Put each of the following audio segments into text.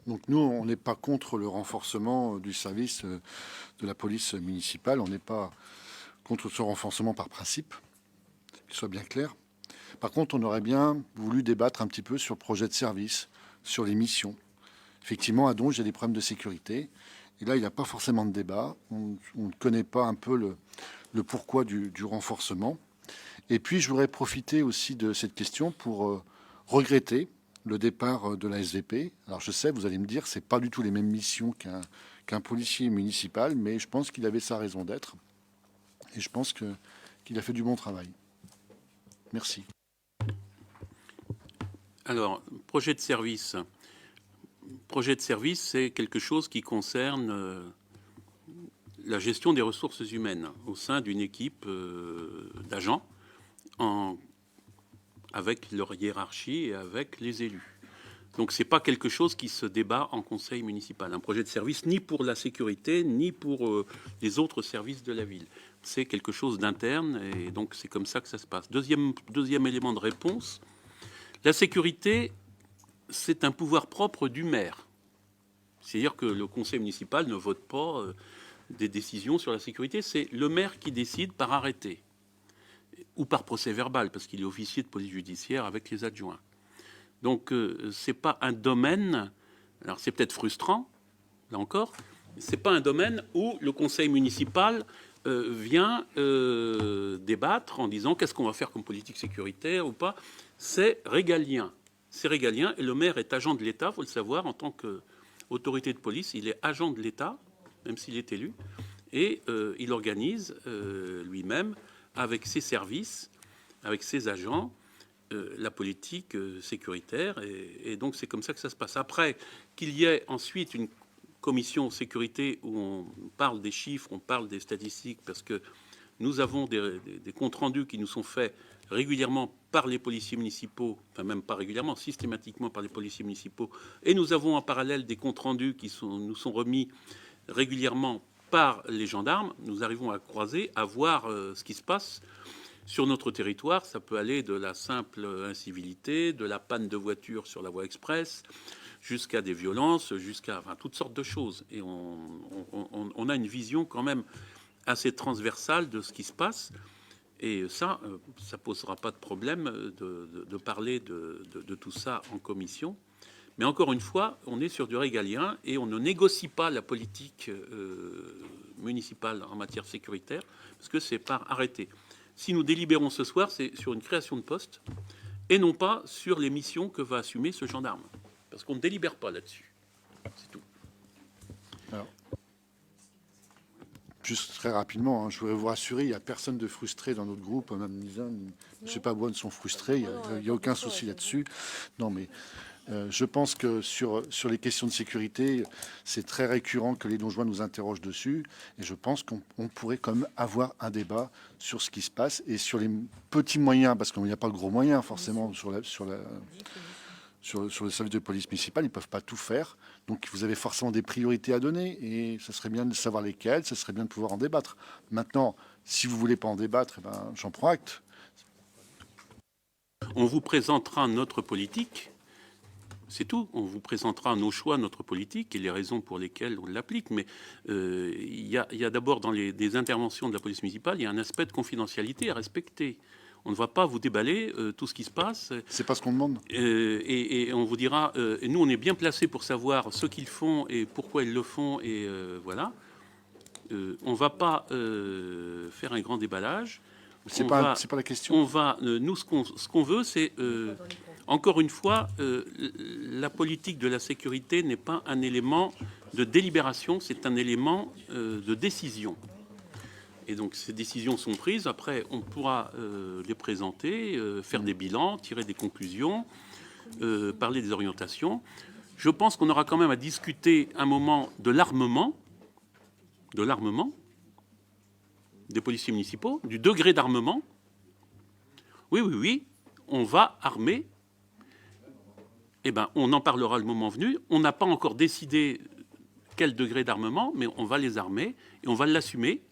Donc nous, on n'est pas contre le renforcement du service de la police municipale. On n'est pas contre ce renforcement par principe, qu'il soit bien clair. Par contre, on aurait bien voulu débattre un petit peu sur le projet de service, sur les missions. Effectivement, à Donge, il y a des problèmes de sécurité. Et là, il n'y a pas forcément de débat. On ne connaît pas un peu le pourquoi du renforcement. Et puis, je voudrais profiter aussi de cette question pour regretter le départ de la SVP. Alors, je sais, vous allez me dire, c'est pas du tout les mêmes missions qu'un policier municipal, mais je pense qu'il avait sa raison d'être. Et je pense qu'il a fait du bon travail. Merci. Alors, projet de service. Projet de service, c'est quelque chose qui concerne la gestion des ressources humaines au sein d'une équipe d'agents avec leur hiérarchie et avec les élus. Donc ce n'est pas quelque chose qui se débat en conseil municipal. Un projet de service ni pour la sécurité, ni pour les autres services de la ville. C'est quelque chose d'interne et donc c'est comme ça que ça se passe. Deuxième élément de réponse, la sécurité, c'est un pouvoir propre du maire. C'est-à-dire que le conseil municipal ne vote pas des décisions sur la sécurité, c'est le maire qui décide par arrêté ou par procès verbal, parce qu'il est officier de police judiciaire avec les adjoints. Donc, ce n'est pas un domaine, alors c'est peut-être frustrant, là encore, ce n'est pas un domaine où le conseil municipal vient débattre en disant qu'est-ce qu'on va faire comme politique sécuritaire ou pas. C'est régalien. C'est régalien, et le maire est agent de l'État, il faut le savoir, en tant qu'autorité de police, il est agent de l'État, même s'il est élu, et il organise lui-même, avec ses services, avec ses agents, la politique sécuritaire, et donc c'est comme ça que ça se passe. Après, qu'il y ait ensuite une commission sécurité où on parle des chiffres, on parle des statistiques, parce que nous avons des comptes rendus qui nous sont faits régulièrement par les policiers municipaux, enfin même pas régulièrement, systématiquement par les policiers municipaux, et nous avons en parallèle des comptes rendus qui nous sont remis régulièrement par les gendarmes. Nous arrivons à croiser, à voir ce qui se passe sur notre territoire. Ça peut aller de la simple incivilité, de la panne de voiture sur la voie express, jusqu'à des violences, jusqu'à toutes sortes de choses. Et on a une vision quand même assez transversale de ce qui se passe. Et ça posera pas de problème de parler de tout ça en commission. Mais encore une fois, on est sur du régalien et on ne négocie pas la politique municipale en matière sécuritaire, parce que c'est par arrêté. Si nous délibérons ce soir, c'est sur une création de poste et non pas sur les missions que va assumer ce gendarme. Parce qu'on ne délibère pas là-dessus. C'est tout. Alors, juste très rapidement, je voudrais vous rassurer, il n'y a personne de frustré dans notre groupe. Mme Nizan, M. Pabouane sont frustrés, il n'y a aucun souci là-dessus. Non, mais je pense que sur les questions de sécurité, c'est très récurrent que les Dongeois nous interrogent dessus. Et je pense qu'on pourrait quand même avoir un débat sur ce qui se passe et sur les petits moyens, parce qu'il n'y a pas de gros moyens forcément sur le service de police municipale. Ils ne peuvent pas tout faire. Donc vous avez forcément des priorités à donner. Et ce serait bien de savoir lesquelles, ce serait bien de pouvoir en débattre. Maintenant, si vous ne voulez pas en débattre, j'en prends acte. On vous présentera notre politique. C'est tout. On vous présentera nos choix, notre politique et les raisons pour lesquelles on l'applique. Mais il y a d'abord dans des interventions de la police municipale, il y a un aspect de confidentialité à respecter. On ne va pas vous déballer tout ce qui se passe. C'est pas ce qu'on demande. Et on vous dira, et nous on est bien placés pour savoir ce qu'ils font et pourquoi ils le font. Et voilà. On ne va pas faire un grand déballage. C'est pas la question. Nous, ce qu'on veut, c'est encore une fois, la politique de la sécurité n'est pas un élément de délibération, c'est un élément de décision. Et donc ces décisions sont prises. Après, on pourra les présenter, faire des bilans, tirer des conclusions, parler des orientations. Je pense qu'on aura quand même à discuter un moment de l'armement des policiers municipaux, du degré d'armement. Oui, on va armer. Eh bien, on en parlera le moment venu. On n'a pas encore décidé quel degré d'armement, mais on va les armer et on va l'assumer.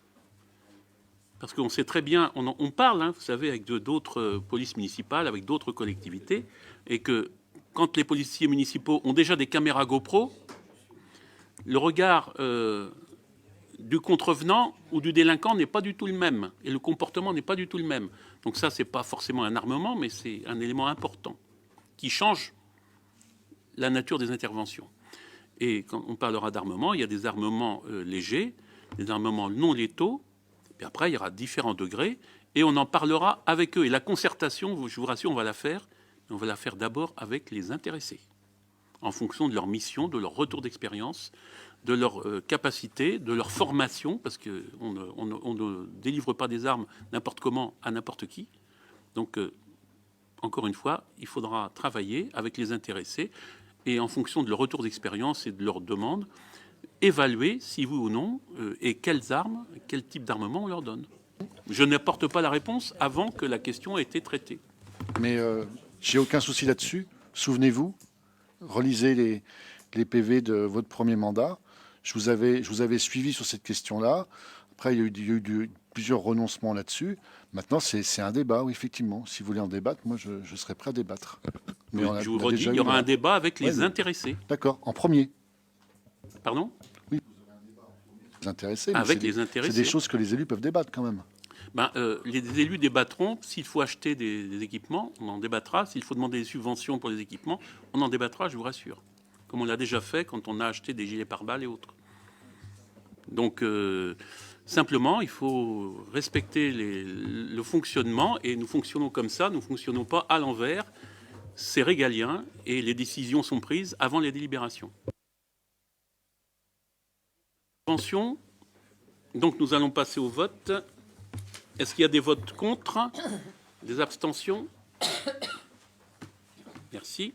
Parce qu'on sait très bien, on parle, vous savez, avec d'autres polices municipales, avec d'autres collectivités, et que quand les policiers municipaux ont déjà des caméras GoPro, le regard du contrevenant ou du délinquant n'est pas du tout le même, et le comportement n'est pas du tout le même. Donc ça, c'est pas forcément un armement, mais c'est un élément important qui change la nature des interventions. Et quand on parlera d'armement, il y a des armements légers, des armements non létaux, puis après, il y aura différents degrés, et on en parlera avec eux. Et la concertation, je vous rassure, on va la faire, mais on va la faire d'abord avec les intéressés, en fonction de leur mission, de leur retour d'expérience, de leur capacité, de leur formation, parce qu'on ne délivre pas des armes n'importe comment à n'importe qui. Donc, encore une fois, il faudra travailler avec les intéressés et en fonction de leur retour d'expérience et de leurs demandes, évaluer si oui ou non, et quelles armes, quel type d'armement on leur donne. Je n'apporte pas la réponse avant que la question ait été traitée. Mais j'ai aucun souci là-dessus. Souvenez-vous, relisez les PV de votre premier mandat. Je vous avais suivi sur cette question-là. Après, il y a eu plusieurs renoncements là-dessus. Maintenant, c'est un débat, oui, effectivement. Si vous voulez en débattre, moi, je serais prêt à débattre. Mais je vous redis, il y aura un débat avec les intéressés. D'accord, en premier. Pardon ? Oui, les intéressés. Avec les intéressés. C'est des choses que les élus peuvent débattre quand même. Les élus débattront. S'il faut acheter des équipements, on en débattra. S'il faut demander des subventions pour les équipements, on en débattra, je vous rassure. Comme on l'a déjà fait quand on a acheté des gilets pare-balles et autres. Donc, simplement, il faut respecter le fonctionnement, et nous fonctionnons comme ça, nous ne fonctionnons pas à l'envers. C'est régalien, et les décisions sont prises avant les délibérations. Attention, donc nous allons passer au vote. Est-ce qu'il y a des votes contre? Des abstentions? Merci.